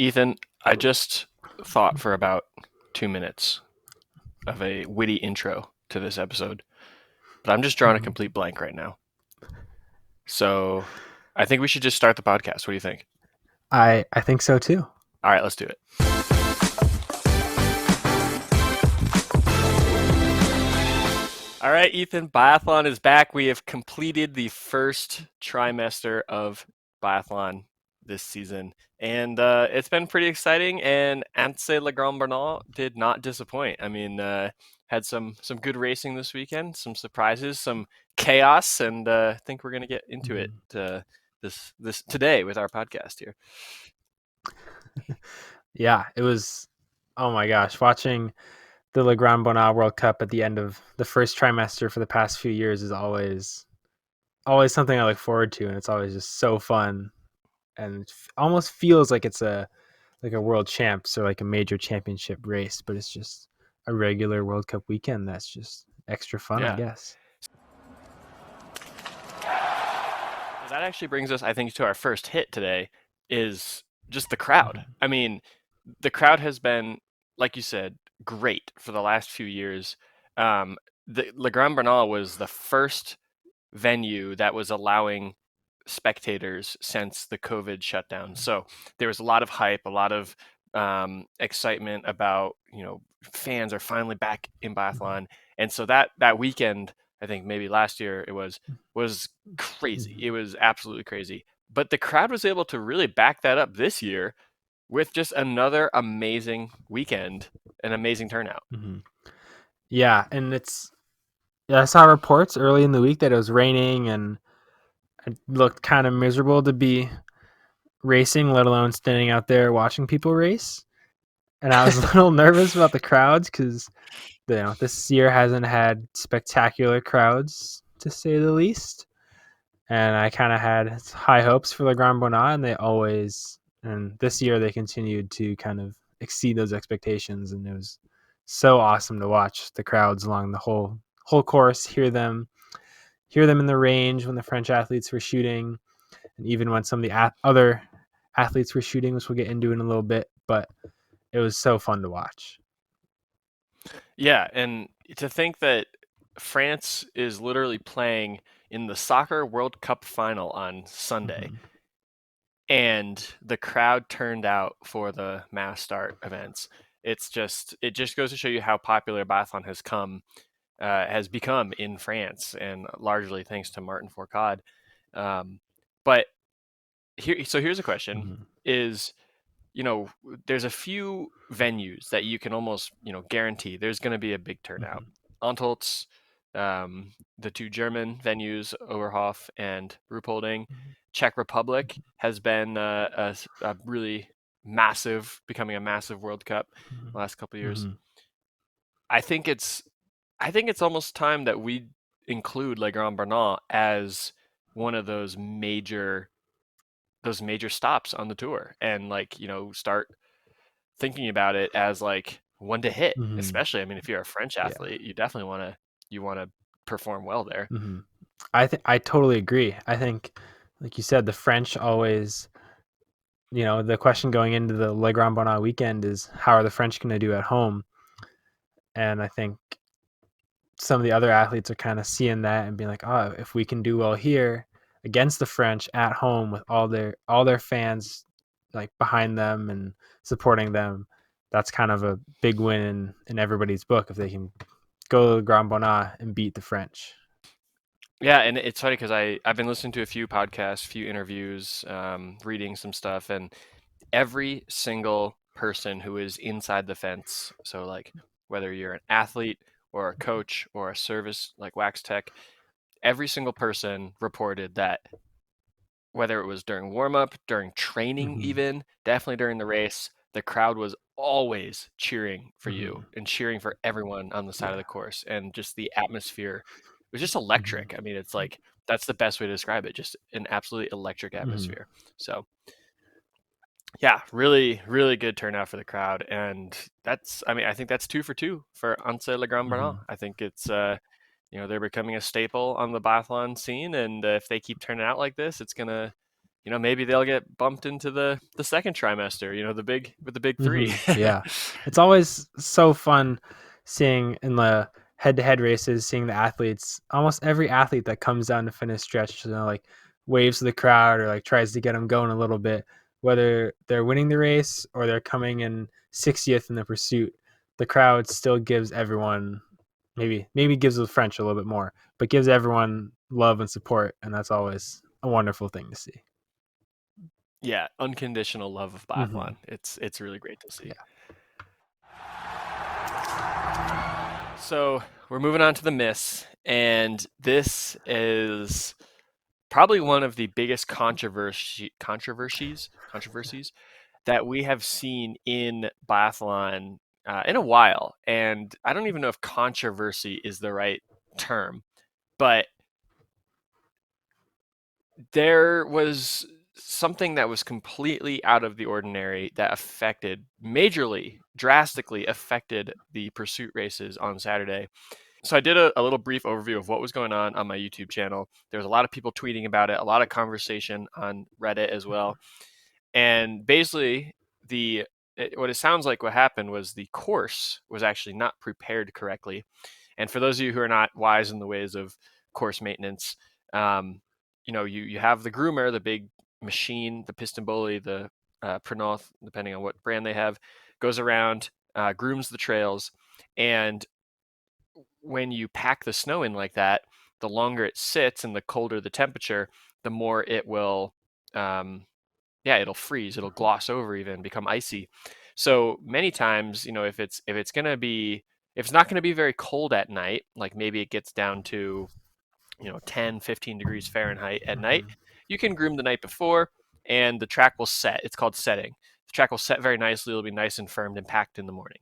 Ethan, I just thought for about 2 minutes of a witty intro to this episode, but I'm just drawing a complete blank right now. So I think we should just start the podcast. What do you think? I think so too. All right, let's do it. All right, Ethan, Biathlon is back. We have completed the first trimester of Biathlon this season, and it's been pretty exciting. And Annecy Le Grand-Bornand did not disappoint. I mean, had some good racing this weekend, some surprises, some chaos, and I think we're going to get into it this today with our podcast here. Yeah, it was. Oh my gosh, watching the Le Grand-Bornand World Cup at the end of the first trimester for the past few years is always something I look forward to, and it's always just so fun, and it almost feels like it's a world champs or like a major championship race, but it's just a regular World Cup weekend that's just extra fun, I guess. That actually brings us, I think, to our first hit today, is just the crowd. I mean, the crowd has been, like you said, great for the last few years. The Le Grand-Bornand was the first venue that was allowing spectators since the COVID shutdown. So there was a lot of hype, a lot of excitement about, fans are finally back in biathlon. And so that weekend, I think maybe last year it was crazy. It was absolutely crazy. But the crowd was able to really back that up this year with just another amazing weekend, an amazing turnout. Yeah, and I saw reports early in the week that it was raining and it looked kind of miserable to be racing, let alone standing out there watching people race. And I was a little nervous about the crowds because this year hasn't had spectacular crowds, to say the least. And I kind of had high hopes for the Grand-Bornand, and this year they continued to kind of exceed those expectations, and it was so awesome to watch the crowds along the whole course, hear them in the range when the French athletes were shooting, and even when some of the other athletes were shooting, which we'll get into in a little bit. But it was so fun to watch. Yeah, and to think that France is literally playing in the Soccer World Cup final on Sunday, and the crowd turned out for the mass start events. It just goes to show you how popular biathlon has become in France, and largely thanks to Martin Fourcade. But here's a question: is there's a few venues that you can almost guarantee there's going to be a big turnout. Antholz, the two German venues, Oberhof and Ruhpolding. Czech Republic has been a really becoming a massive World Cup the last couple of years. I think it's almost time that we include Le Grand-Bornand as one of those major stops on the tour, and start thinking about it as like one to hit. Especially, I mean, if you're a French athlete, you definitely want to perform well there. I totally agree. I think, like you said, the French always, the question going into the Le Grand-Bornand weekend is how are the French going to do at home? And I think some of the other athletes are kind of seeing that and being like, oh, if we can do well here against the French at home with all their fans like behind them and supporting them, that's kind of a big win in everybody's book if they can go to the Grand-Bornand and beat the French. Yeah, and it's funny because I've been listening to a few podcasts, few interviews, reading some stuff, and every single person who is inside the fence, so like whether you're an athlete or a coach or a service like wax tech, every single person reported that whether it was during warm-up, during training, even definitely during the race, the crowd was always cheering for you and cheering for everyone on the side of the course, and just the atmosphere was just electric. I mean, it's like that's the best way to describe it, just an absolutely electric atmosphere. So yeah, really, really good turnout for the crowd. And I think that's 2 for 2 for Annecy Le Grand-Bornand. I think it's, they're becoming a staple on the biathlon scene. And if they keep turning out like this, it's going to, maybe they'll get bumped into the second trimester, with the big three. Yeah, it's always so fun seeing in the head-to-head races, seeing the athletes. Almost every athlete that comes down to finish stretch, like waves to the crowd or like tries to get them going a little bit. Whether they're winning the race or they're coming in 60th in the pursuit, the crowd still gives everyone maybe gives the French a little bit more, but gives everyone love and support, and that's always a wonderful thing to see. Yeah, unconditional love of Mm-hmm. biathlon. It's really great to see. Yeah. So we're moving on to the miss, and this is probably one of the biggest controversies that we have seen in biathlon in a while. And I don't even know if controversy is the right term, but there was something that was completely out of the ordinary that drastically affected the pursuit races on Saturday. So I did a little brief overview of what was going on my YouTube channel. There was a lot of people tweeting about it, a lot of conversation on Reddit as well. And basically, what it sounds like what happened was the course was actually not prepared correctly. And for those of you who are not wise in the ways of course maintenance, um, you have the groomer, the big machine, the piston bully, the Prenoth, depending on what brand they have, goes around, grooms the trails, and when you pack the snow in like that, the longer it sits and the colder the temperature, the more it will, it'll freeze, it'll gloss over, even become icy. So many times, if it's not going to be very cold at night, like maybe it gets down to 10, 15 degrees Fahrenheit at night, Mm-hmm. you can groom the night before and the track will set. It's called setting. The track will set very nicely. It'll be nice and firmed and packed in the morning.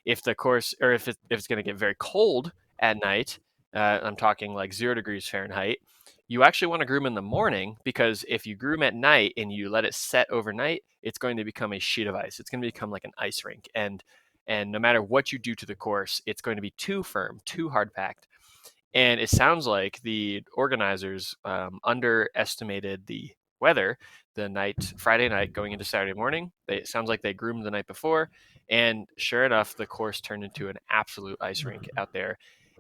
If the course, or if it's going to get very cold at night, I'm talking like 0 degrees Fahrenheit, you actually want to groom in the morning, because if you groom at night and you let it set overnight, it's going to become a sheet of ice. It's going to become like an ice rink. And no matter what you do to the course, it's going to be too firm, too hard packed. And it sounds like the organizers underestimated the weather Friday night going into Saturday morning. It sounds like they groomed the night before, and sure enough, the course turned into an absolute ice rink out there.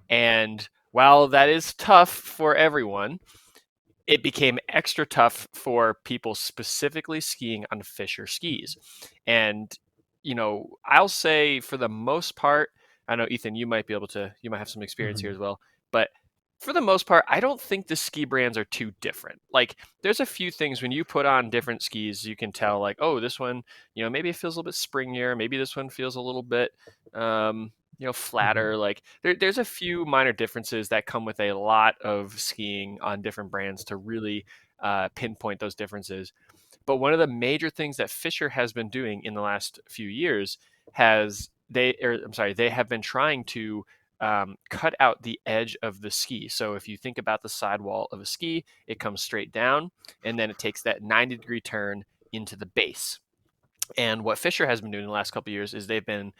And while that is tough for everyone, it became extra tough for people specifically skiing on Fischer skis. And, I'll say for the most part, I know, Ethan, you might have some experience here Mm-hmm. as well, but for the most part, I don't think the ski brands are too different. Like, there's a few things when you put on different skis, you can tell, like, oh, this one, maybe it feels a little bit springier. Maybe this one feels a little bit, Mm-hmm. flatter. Like, there's a few minor differences that come with a lot of skiing on different brands to really pinpoint those differences. But one of the major things that Fischer has been doing in the last few years they have been trying to cut out the edge of the ski. So if you think about the sidewall of a ski, it comes straight down, and then it takes that 90-degree turn into the base. And what Fischer has been doing in the last couple of years is they've been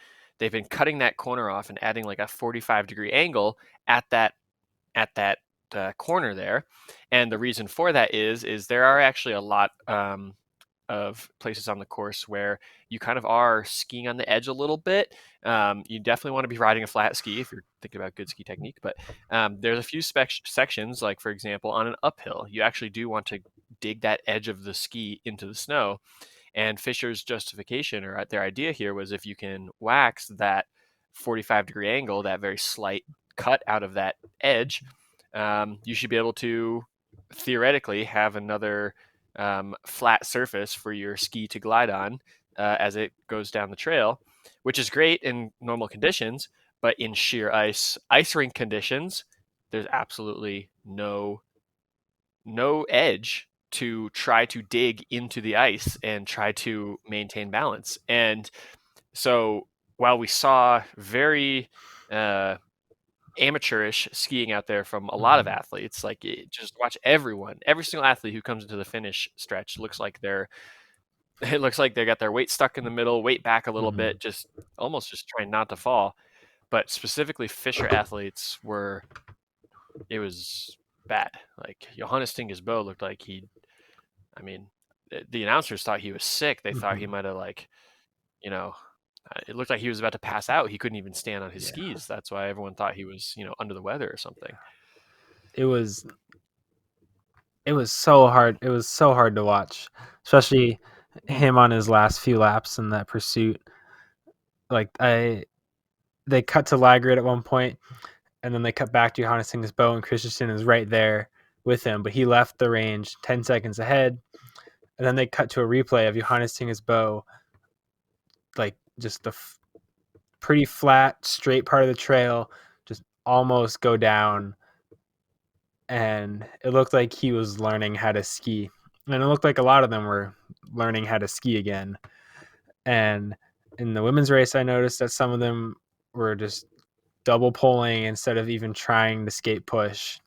cutting that corner off and adding like a 45-degree angle at that corner there. And the reason for that is there are actually a lot of places on the course where you kind of are skiing on the edge a little bit. You definitely want to be riding a flat ski if you're thinking about good ski technique. But there's a few sections, like for example, on an uphill, you actually do want to dig that edge of the ski into the snow. And Fischer's justification, or their idea here, was if you can wax that 45-degree angle, that very slight cut out of that edge, you should be able to theoretically have another flat surface for your ski to glide on as it goes down the trail, which is great in normal conditions. But in sheer ice rink conditions, there's absolutely no edge to try to dig into the ice and try to maintain balance. And so while we saw very amateurish skiing out there from a lot of Mm-hmm. athletes, like just watch every single athlete who comes into the finish stretch looks like it looks like they got their weight stuck in the middle, weight back a little Mm-hmm. bit, just almost just trying not to fall. But specifically Fischer athletes it was bad. Like Johannes Stingesbo looked like I mean, the announcers thought he was sick. They thought he Mm-hmm. might have like, you know, it looked like he was about to pass out. He couldn't even stand on his Yeah. skis. That's why everyone thought he was, under the weather or something. It was it was so hard. It was so hard to watch, especially Mm, him on his last few laps in that pursuit. Like they cut to Laggard at one point, and then they cut back to Johannes Singer's bow, and Christensen is right there with him, but he left the range 10 seconds ahead. And then they cut to a replay of Johannes Singer's bow, like just the pretty flat, straight part of the trail, just almost go down, and it looked like he was learning how to ski, and it looked like a lot of them were learning how to ski again. And in the women's race, I noticed that some of them were just double pulling instead of even trying to skate push,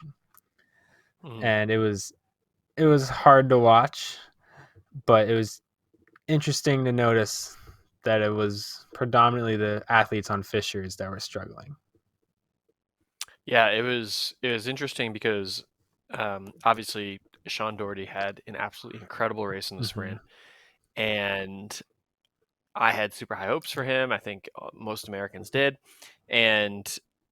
mm. and it was hard to watch, but it was interesting to notice that it was predominantly the athletes on Fischers that were struggling. Yeah, it was interesting because obviously Sean Doherty had an absolutely incredible race in the Mm-hmm. sprint, and I had super high hopes for him. I think most Americans did. And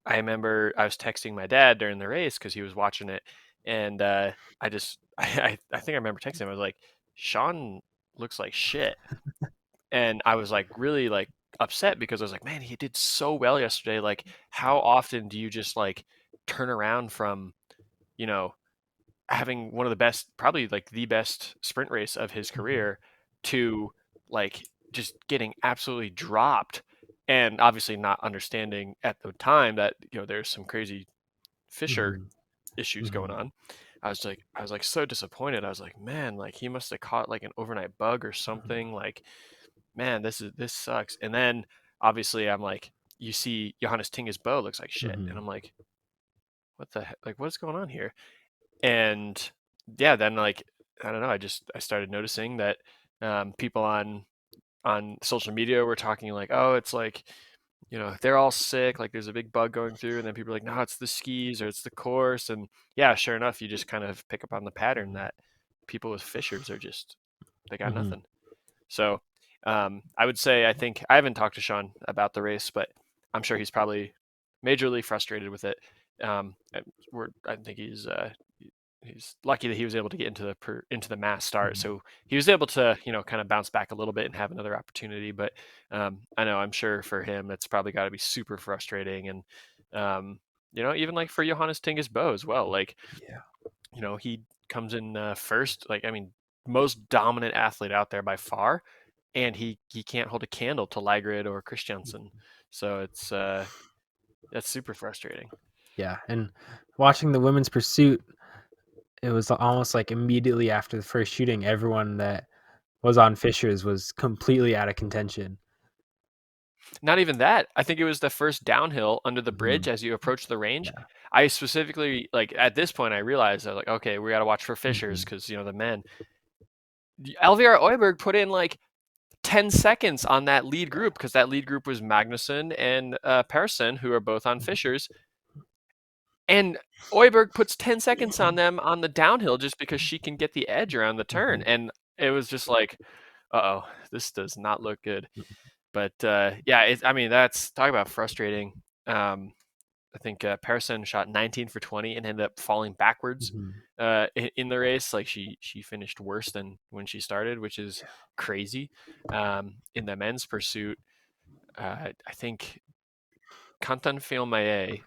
I remember I was texting my dad during the race because he was watching it. And I just, I think I remember texting him. I was like, Sean looks like shit. And I was like, really like upset because I was like, man, he did so well yesterday. Like, how often do you just like turn around from, you know, having one of the best, probably like the best sprint race of his Mm-hmm. career to like just getting absolutely dropped and obviously not understanding at the time that there's some crazy Fisher Mm-hmm. issues going Mm-hmm. on. I was like so disappointed. I was like, man, like he must have caught like an overnight bug or something. Like, man, this sucks. And then obviously I'm like, you see Johannes Tinga's bow looks like shit, Mm-hmm. and I'm like, what the heck? Like, what's going on here? And yeah, then like I don't know, I started noticing that people on social media were talking like, oh, it's like they're all sick, like there's a big bug going through, and then people are like, no, it's the skis or it's the course, and yeah, sure enough, you just kind of pick up on the pattern that people with Fischers are just they got Mm-hmm. nothing. So I would say I think I haven't talked to Sean about the race, but I'm sure he's probably majorly frustrated with it. I think he's lucky that he was able to get into the mass start, Mm-hmm. so he was able to kind of bounce back a little bit and have another opportunity. But I know I'm sure for him it's probably got to be super frustrating, and even like for Johannes Tingus Bo as well. Like Yeah. he comes in first, like I mean most dominant athlete out there by far, and he can't hold a candle to Laggrid or Christiansen, so it's that's super frustrating. Yeah. And watching the women's pursuit, it was almost like immediately after the first shooting, everyone that was on Fischers was completely out of contention. Not even that. I think it was the first downhill under the Mm-hmm. bridge as you approach the range. Yeah. I specifically like at this point I realized I was like, okay, we got to watch for Fischers Mm-hmm. because the men. Elvira Oiberg put in like 10 seconds on that lead group because that lead group was Magnuson and Persson, who are both on Fischers, and Oiberg puts 10 seconds on them on the downhill just because she can get the edge around the turn, Mm-hmm. and it was just like, uh oh, this does not look good. But yeah, I mean that's talk about frustrating. I think Persson shot 19 for 20 and ended up falling backwards Mm-hmm. in the race. Like she finished worse than when she started, which is crazy. In the men's pursuit, I think Quentin Fillmaier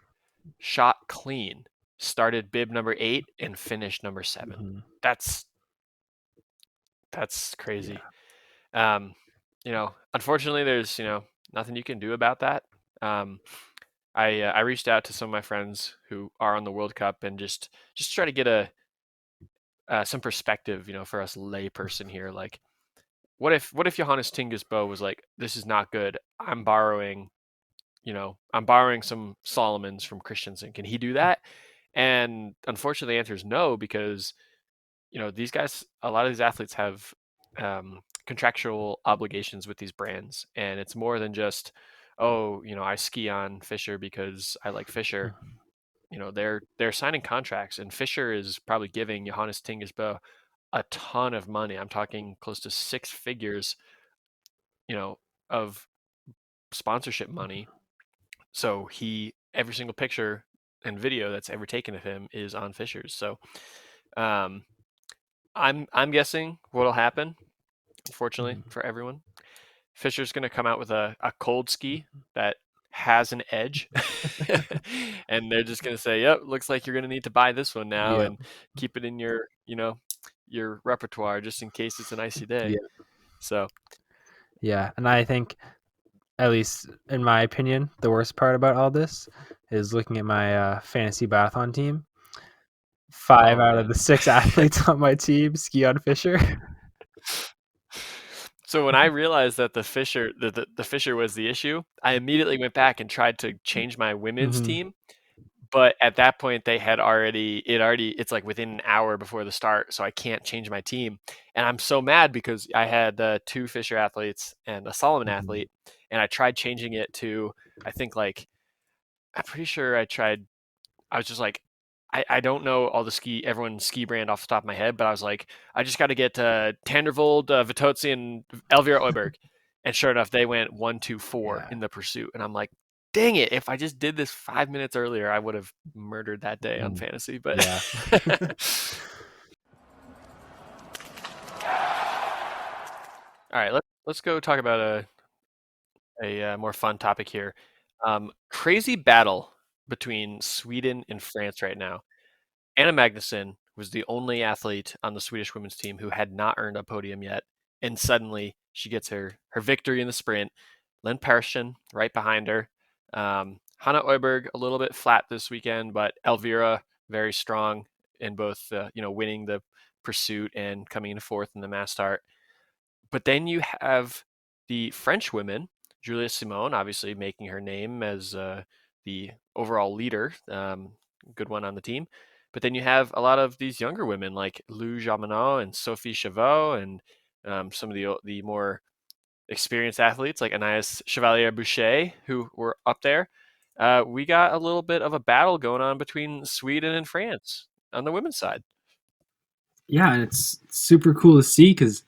shot clean, started bib number 8 and finished number 7. Mm-hmm. That's crazy. Yeah. Um, unfortunately, there's nothing you can do about that. Um, I reached out to some of my friends who are on the World Cup and just try to get a some perspective, for us layperson here. Like, what if Johannes Tingus Bo was like, this is not good. I'm borrowing some Solomons from Christensen. Can he do that? And unfortunately, the answer is no, because these guys, a lot of these athletes have contractual obligations with these brands, and it's more than just, oh, I ski on Fisher because I like Fisher. They're signing contracts, and Fisher is probably giving Johannes Tingesbo a ton of money. I'm talking close to six figures, of sponsorship money. So every single picture and video that's ever taken of him is on Fischers. So um, I'm guessing what'll happen, unfortunately Mhm. for everyone. Fischer's going to come out with a cold ski that has an edge, and they're just going to say, "Yep, looks like you're going to need to buy this one now Yeah. and keep it in your repertoire just in case it's an icy day." Yeah. So Yeah. And I think, at least in my opinion, the worst part about all this is looking at my fantasy biathlon team. Five oh out of man. the six athletes on my team ski on Fischer. So when I realized that the Fischer was the issue, I immediately went back and tried to change my women's Mm-hmm. team. But at that point, they had it's like within an hour before the start, so I can't change my team. And I'm so mad because I had two Fischer athletes and a Solomon Mm-hmm. athlete, and I tried changing it to, I think, like, I'm pretty sure I was just like, I don't know all everyone's ski brand off the top of my head, but I was like, I just got to get Tandervold, Vitozzi, and Elvira Oeberg. And sure enough, they went 1, 2, 4 Yeah. in the pursuit. And I'm like, dang it, if I just did this 5 minutes earlier, I would have murdered that day on Mm. fantasy. But Yeah. all right, let's go talk about a more fun topic here. Crazy battle between Sweden and France right now. Anna Magnusson was the only athlete on the Swedish women's team who had not earned a podium yet, and suddenly she gets her victory in the sprint. Lynn Persson right behind her. Hanna Oeberg a little bit flat this weekend, but Elvira very strong in both, winning the pursuit and coming in fourth in the mass start. But then you have the French women, Julia Simone, obviously making her name as the overall leader, good one on the team. But then you have a lot of these younger women like Lou Jamenot and Sophie Chavot and some of the more experienced athletes like Anais Chevalier Boucher, who were up there. We got a little bit of a battle going on between Sweden and France on the women's side. Yeah, and it's super cool to see because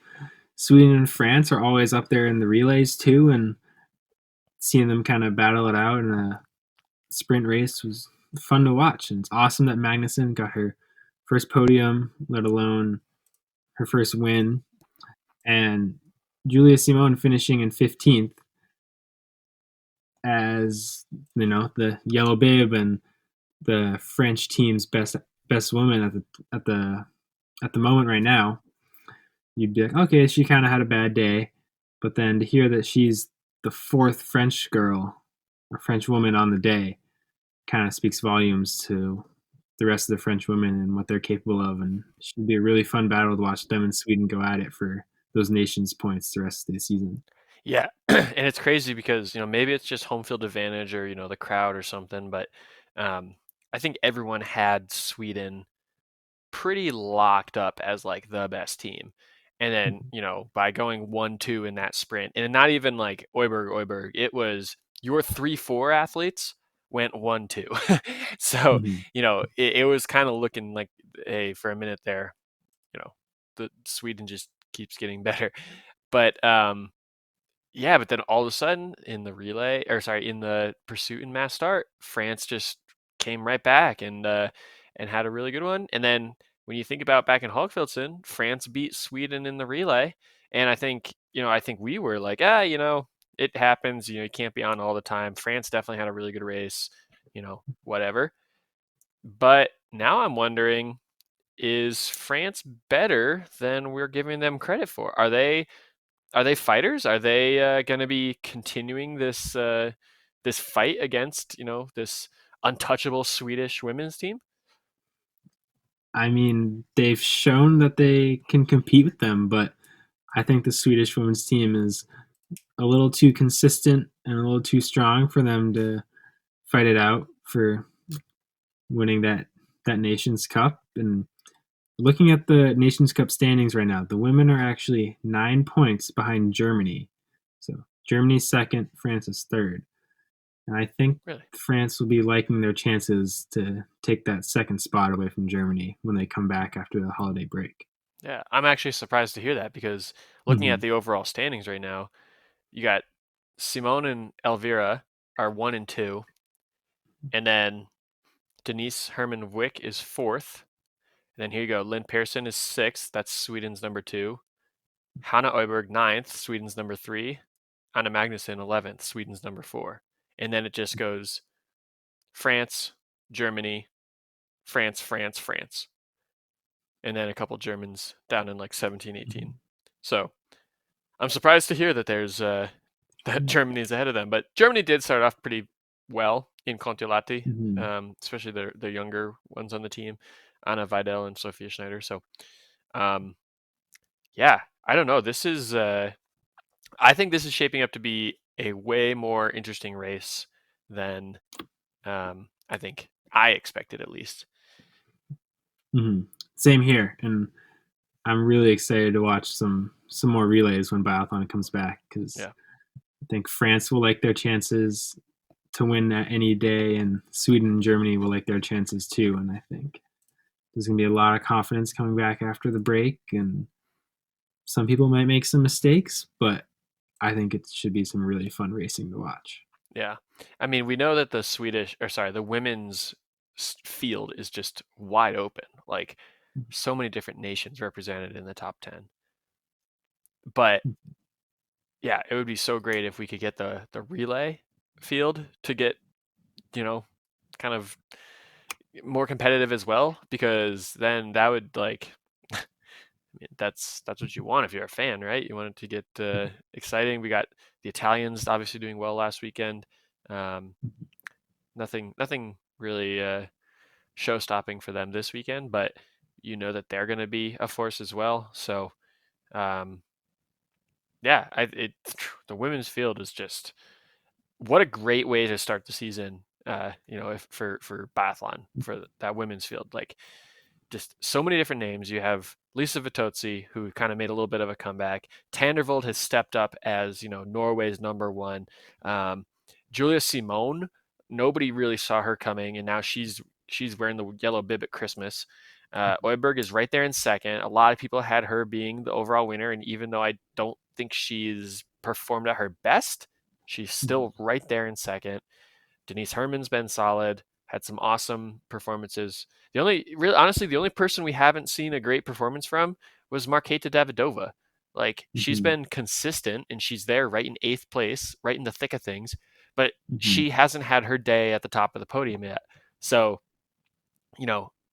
Sweden and France are always up there in the relays too, and seeing them kind of battle it out in a sprint race was fun to watch. And it's awesome that Magnuson got her first podium, let alone her first win, and Julia Simone finishing in 15th as the yellow bib and the French team's best woman at the moment right now. You'd be like, okay, she kind of had a bad day, but then to hear that she's the fourth French girl or French woman on the day kind of speaks volumes to the rest of the French women and what they're capable of, and it should be a really fun battle to watch them and Sweden go at it for those nations points the rest of the season. Yeah, and it's crazy because maybe it's just home field advantage or the crowd or something, but um, I think everyone had Sweden pretty locked up as like the best team, and then by going 1-2 in that sprint, and not even like Oiberg, it was your 3-4 athletes went 1-2, so Mhm. it was kind of looking like, hey, for a minute there, the Sweden just keeps getting better, but yeah, but then all of a sudden in the relay, or sorry, in the pursuit and mass start, France just came right back and had a really good one. And then when you think about back in Hogfeldsen, France beat Sweden in the relay, and I think we were like, it happens. You can't be on all the time. France definitely had a really good race. Whatever. But now I'm wondering, is France better than we're giving them credit for? Are they fighters? Are they going to be continuing this fight against this untouchable Swedish women's team? I mean, they've shown that they can compete with them, but I think the Swedish women's team is a little too consistent and a little too strong for them to fight it out for winning that Nations Cup. And looking at the Nations Cup standings right now, the women are actually 9 points behind Germany. So Germany's second, France is third. And I think Really? France will be liking their chances to take that second spot away from Germany when they come back after the holiday break. Yeah, I'm actually surprised to hear that because looking at Mm-hmm. the overall standings right now, you got Simone and Elvira are 1 and 2, and then Denise Herman Wick is fourth. And then here you go, Lynn Pearson is sixth. That's Sweden's number two. Hanna Oiberg ninth, Sweden's number three. Anna Magnusson 11th, Sweden's number four. And then it just goes France, Germany, France, France, France. And then a couple Germans down in like 17, 18. So I'm surprised to hear that there's that Germany is ahead of them. But Germany did start off pretty well in Kontiolahti, Mm-hmm. especially the younger ones on the team, Anna Vidal and Sophia Schneider. So um, yeah, I don't know. This is I think this is shaping up to be a way more interesting race than I think I expected, at least. Mm-hmm. Same here, and I'm really excited to watch some more relays when biathlon comes back because Yeah, I think France will like their chances to win that any day, and Sweden and Germany will like their chances too. And I think there's going to be a lot of confidence coming back after the break, and some people might make some mistakes, but I think it should be some really fun racing to watch. yeah. I mean, we know that the women's field is just wide open. Like, so many different nations represented in the top 10. But yeah, it would be so great if we could get the relay field to get, you know, kind of more competitive as well, because then that would like that's what you want if you're a fan, right? You want it to get exciting. We got the Italians obviously doing well last weekend. Um, nothing really show stopping for them this weekend, but you know that they're going to be a force as well. So um, yeah, the women's field is just what a great way to start the season. If for biathlon for that women's field, like just so many different names. You have Lisa Vitozzi, who kind of made a little bit of a comeback. Tandervold has stepped up as Norway's number one. Um, Julia Simone, nobody really saw her coming, and now she's wearing the yellow bib at Christmas. Oiberg is right there in second. A lot of people had her being the overall winner, and even though I don't think she's performed at her best, she's still right there in second. Denise Herman's been solid, had some awesome performances. Honestly, the only person we haven't seen a great performance from was Marketa Davidova. Like, she's Mm-hmm. been consistent and she's there right in eighth place, right in the thick of things, but Mm-hmm. she hasn't had her day at the top of the podium yet. So,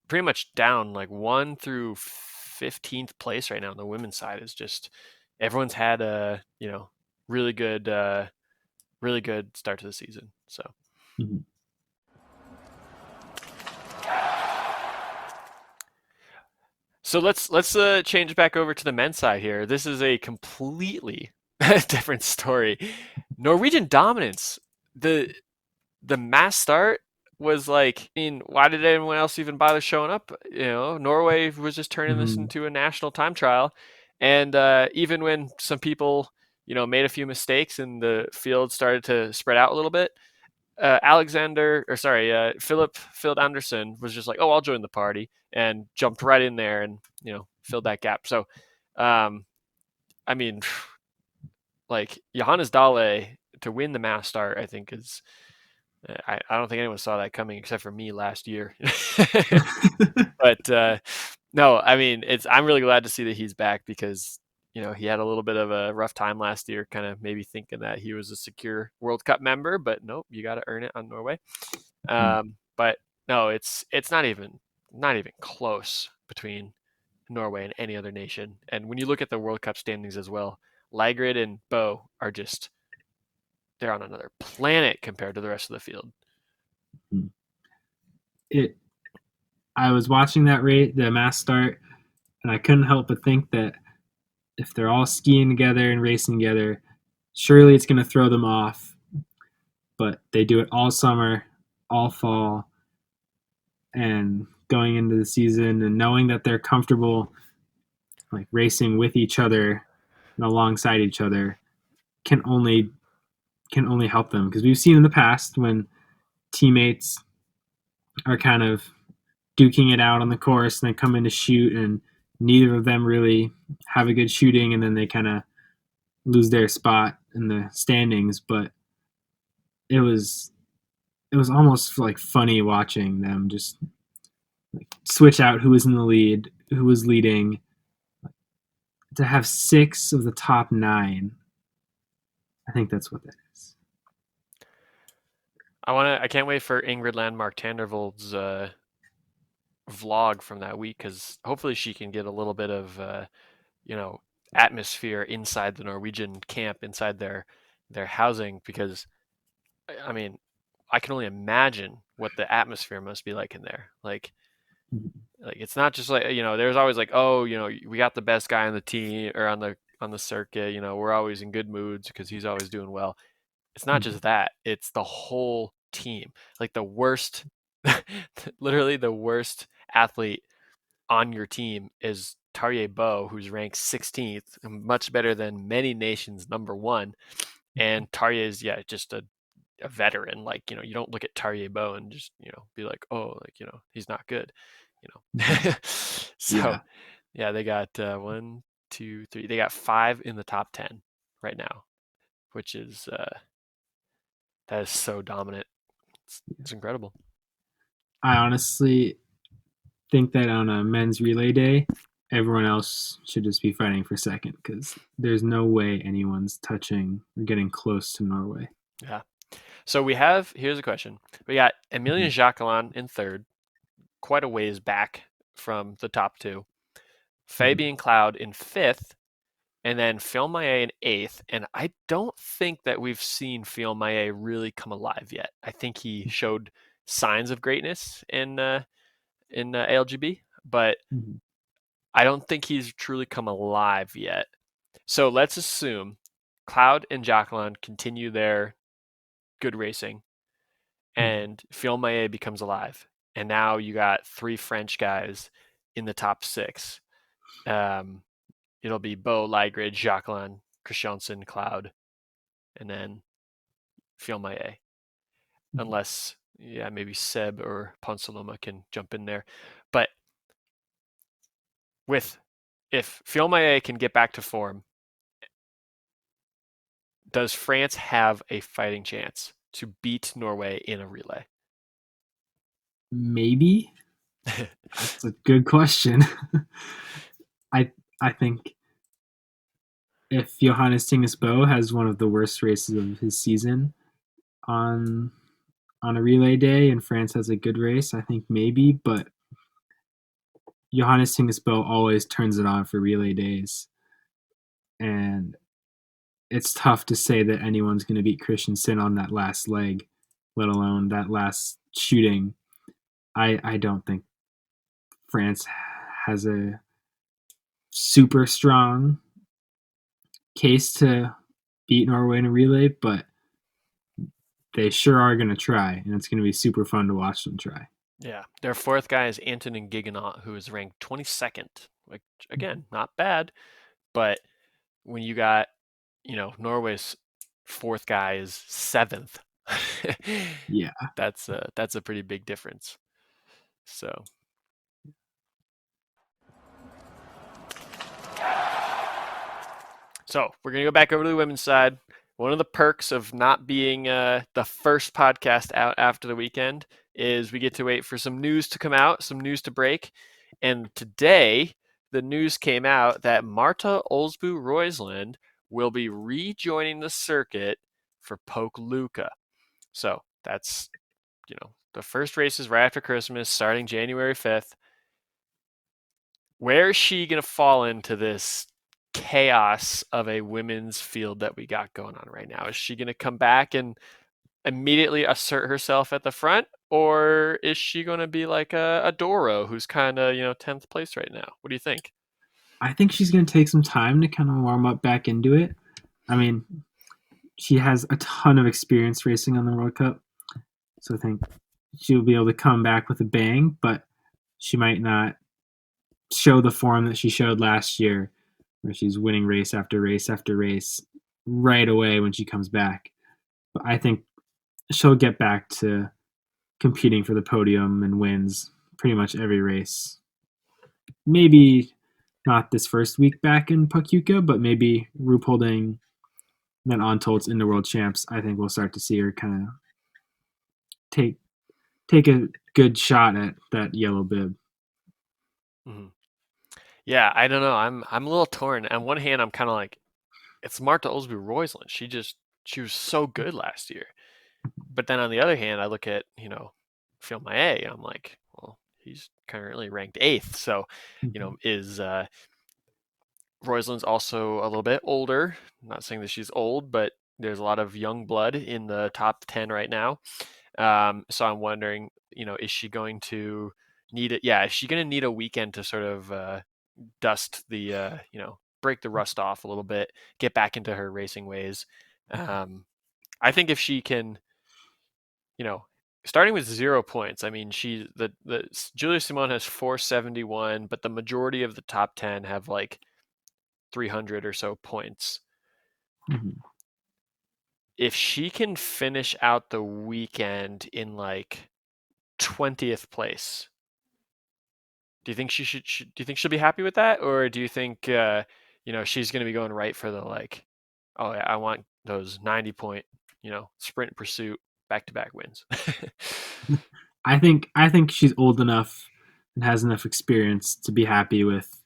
pretty much down like 1 through 15th place right now on the women's side is just everyone's had a, really good, really good start to the season. So, Mm-hmm. So let's change back over to the men's side here. This is a completely different story. Norwegian dominance. The mass start was like, I mean, why did anyone else even bother showing up? Norway was just turning this Mm-hmm. into a national time trial, and even when some people, made a few mistakes and the field started to spread out a little bit, Philip Anderson was just like, "Oh, I'll join the party," and jumped right in there and filled that gap. So, um, I mean, like Johannes Dale to win the mass start, I think is I don't think anyone saw that coming except for me last year. But no, I mean, I'm really glad to see that he's back because he had a little bit of a rough time last year, kind of maybe thinking that he was a secure World Cup member, but nope, you got to earn it on Norway. But no, it's not even close between Norway and any other nation. And when you look at the World Cup standings as well, Lygrid and Bo are just they're on another planet compared to the rest of the field. it. I was watching that rate, the mass start, and I couldn't help but think that if they're all skiing together and racing together, surely it's going to throw them off. But they do it all summer, all fall, and going into the season and knowing that they're comfortable like racing with each other and alongside each other can only help them because we've seen in the past when teammates are kind of duking it out on the course and then come in to shoot and neither of them really have a good shooting, and then they kind of lose their spot in the standings. But it was almost like funny watching them just like switch out who was in the lead, who was leading. To have 6 of the top 9, I think that's what that is. I can't wait for Ingrid Landmark Tandervold's vlog from that week, because hopefully she can get a little bit of you know atmosphere inside the Norwegian camp, inside their housing, because I mean I can only imagine what the atmosphere must be like in there. Like it's not just like, there's always like, oh, we got the best guy on the team or on the circuit, we're always in good moods because he's always doing well. It's not Mm-hmm. just that, it's the whole team. Like the worst literally the worst athlete on your team is Tarjei Bo, who's ranked 16th, much better than many nations number 1. And Tarjei is, yeah, just a veteran. Like, you don't look at Tarjei Bo and just, be like, oh, like, he's not good, you Mm-hmm. know. So Yeah, yeah, they got 1, 2, 3. They got 5 in the top 10 right now, which is that is so dominant. It's incredible. I honestly think that on a men's relay day, everyone else should just be fighting for second because there's no way anyone's touching or getting close to Norway. Yeah. So here's a question. We got Emilien Mm-hmm. Jacquelin in third, quite a ways back from the top 2. Mm-hmm. Fabian Cloud in fifth, and then Phil Maillet in eighth. And I don't think that we've seen Phil Maillet really come alive yet. I think he showed signs of greatness in ALGB, but Mm-hmm. I don't think he's truly come alive yet. So let's assume Cloud and Jacqueline continue their good racing, Mm-hmm. and Phil Maillet becomes alive. And now you got 3 French guys in the top 6. Um, it'll be Bo, Ligrid, Jacqueline, Christiansen, Cloud, and then Phil Maillet. Unless, yeah, maybe Seb or Ponsaloma can jump in there. But with if Phil Maillet can get back to form, does France have a fighting chance to beat Norway in a relay? Maybe that's a good question. I I think if Johannes Tingesbo has one of the worst races of his season on a relay day and France has a good race, I think maybe, but Johannes Tingesbo always turns it on for relay days, and it's tough to say that anyone's going to beat Christensen on that last leg, let alone that last shooting. I don't think France has a super strong case to beat Norway in a relay, but they sure are going to try, and it's going to be super fun to watch them try. Yeah, their fourth guy is Antonin Gigonot, who is ranked 22nd. Like, again, not bad, but when you got, Norway's fourth guy is 7th, Yeah. that's a pretty big difference. So So we're gonna go back over to the women's side. One of the perks of not being the first podcast out after the weekend is we get to wait for some news to come out, some news to break. And today, the news came out that Marte Olsbu Roisland will be rejoining the circuit for Poke Luca. So that's, the first race is right after Christmas, starting January 5th. Where is she going to fall into this chaos of a women's field that we got going on right now? Is she going to come back and immediately assert herself at the front, or is she going to be like a Doro who's kind of 10th place right now? What do you think? I think she's going to take some time to kind of warm up back into it. I mean, she has a ton of experience racing on the World Cup, so I think she'll be able to come back with a bang, but she might not show the form that she showed last year, where she's winning race after race after race right away when she comes back. But I think she'll get back to competing for the podium and wins pretty much every race. Maybe not this first week back in Pachuca, but maybe Ruhpolding, then Antolz into world champs. I think we'll start to see her kind of take take a good shot at that yellow bib. Mhm. Yeah, I don't know. I'm a little torn. On one hand, I'm kind of like, it's Marte Olsby-Royland. She was so good last year. But then on the other hand, I look at, Phil Maillet, and I'm like, well, he's currently ranked eighth. So, Mm-hmm. is Royland's also a little bit older. I'm not saying that she's old, but there's a lot of young blood in the top 10 right now. So I'm wondering, is she going to need it? Yeah, is she going to need a weekend to sort of dust the, break the rust off a little bit, get back into her racing ways? I think if she can, you know, starting with 0 points. I mean, the Julia Simone has 471, but the majority of the top 10 have like 300 or so points. Mm-hmm. If she can finish out the weekend in like 20th place, do you think do you think she'll be happy with that, or do you think she's going to be going right for the like, oh yeah, I want those 90 point, sprint pursuit back-to-back wins? I think she's old enough and has enough experience to be happy with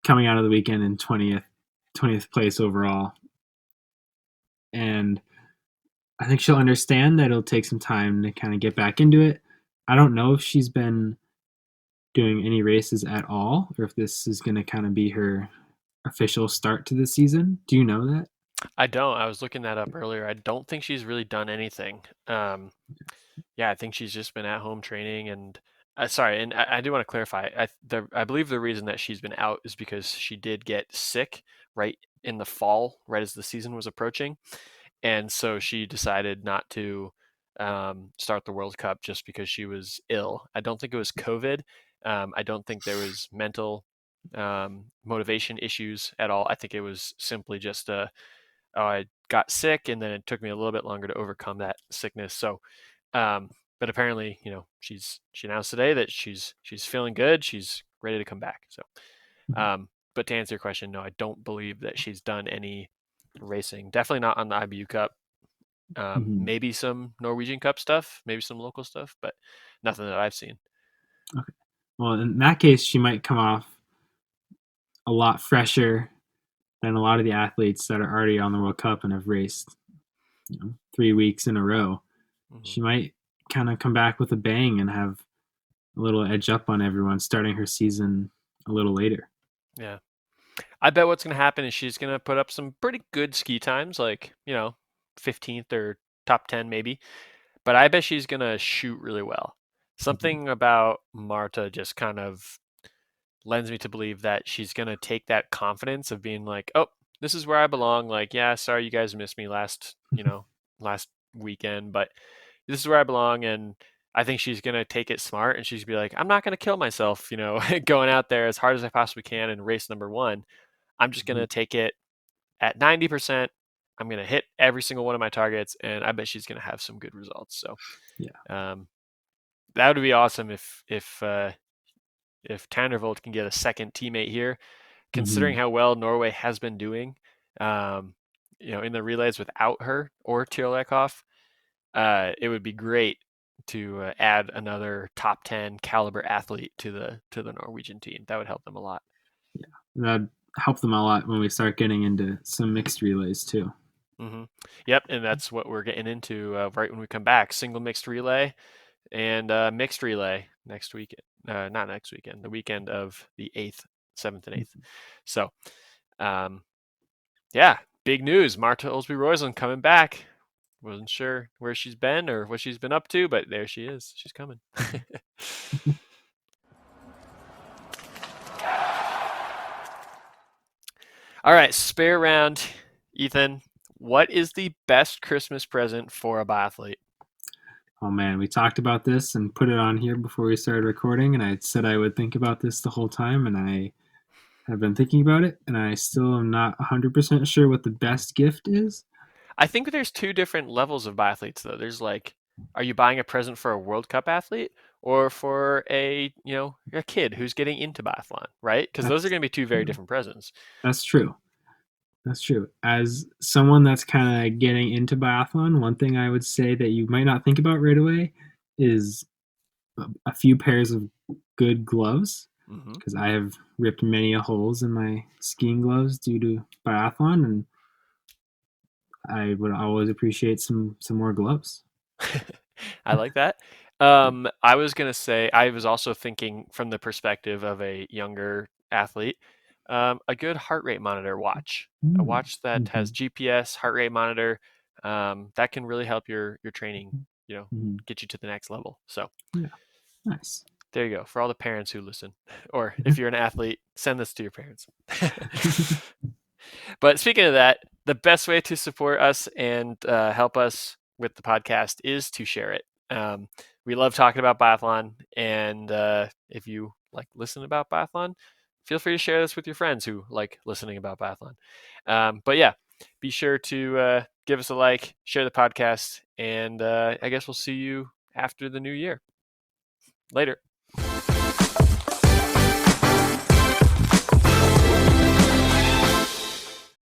coming out of the weekend in 20th place overall. And I think she'll understand that it'll take some time to kind of get back into it. I don't know if she's been doing any races at all or if this is going to kind of be her official start to the season. Do you know that? I don't. I was looking that up earlier. I don't think she's really done anything. Yeah, I think she's just been at home training and sorry, and I do want to clarify. I believe the reason that she's been out is because she did get sick right in the fall, right as the season was approaching, and so she decided not to start the World Cup just because she was ill. I don't think it was COVID. I don't think there was mental motivation issues at all. I think it was simply just oh, I got sick, and then it took me a little bit longer to overcome that sickness. So, but apparently, she announced today that she's feeling good. She's ready to come back. So, but to answer your question, no, I don't believe that she's done any racing. Definitely not on the IBU Cup. Mm-hmm. Maybe some Norwegian Cup stuff, maybe some local stuff, but nothing that I've seen. Okay. Well, in that case, she might come off a lot fresher than a lot of the athletes that are already on the World Cup and have raced 3 weeks in a row. Hmm. She might kind of come back with a bang and have a little edge up on everyone starting her season a little later. Yeah. I bet what's going to happen is she's going to put up some pretty good ski times, like, 15th or top 10 maybe. But I bet she's going to shoot really well. Mm-hmm. Something about Marta just kind of lends me to believe that she's going to take that confidence of being like, oh, this is where I belong. Like, yeah, sorry you guys missed me last weekend, but this is where I belong. And I think she's going to take it smart and she's going to be like, I'm not going to kill myself, going out there as hard as I possibly can in race number one. I'm just going Mm-hmm. to take it at 90%. I'm going to hit every single one of my targets, and I bet she's going to have some good results. So, Yeah. um, that would be awesome if Tannervold can get a second teammate here, Mm-hmm. considering how well Norway has been doing. In the relays without her or Tyrolekov, it would be great to add another top 10 caliber athlete to the Norwegian team. That would help them a lot. Yeah. That'd help them a lot when we start getting into some mixed relays too. Hmm. Yep, and that's what we're getting into right when we come back. Single mixed relay and mixed relay next weekend. Not next weekend, the weekend of the 8th, 7th, and 8th. So, um, yeah, big news. Marte Olsby-Royland coming back. Wasn't sure where she's been or what she's been up to, but there she is. She's coming. All right, spare round. Ethan, what is the best Christmas present for a biathlete? Oh man, we talked about this and put it on here before we started recording, and I said I would think about this the whole time, and I have been thinking about it, and I still am not 100% sure what the best gift is. I think there's two different levels of biathletes, though. There's like, are you buying a present for a World Cup athlete, or for a kid who's getting into biathlon, right? Because those are That's going to be two very different presents. that's true. That's true. As someone that's kind of getting into biathlon, one thing I would say that you might not think about right away is a few pairs of good gloves, Mm-hmm. because I have ripped many holes in my skiing gloves due to biathlon, and I would always appreciate some more gloves. I like that. I was gonna say I was also thinking from the perspective of a younger athlete, a good heart rate monitor watch, a Mm. watch that has Mhm. GPS, heart rate monitor, that can really help your training, Mhm. get you to the next level. So Yeah, nice. there you go. For all the parents who listen, or if you're an athlete, send this to your parents. But speaking of that, the best way to support us and help us with the podcast is to share it. We love talking about biathlon, and if you like listening about biathlon, feel free to share this with your friends who like listening about biathlon. But yeah, be sure to give us a like, share the podcast, and I guess we'll see you after the new year. Later.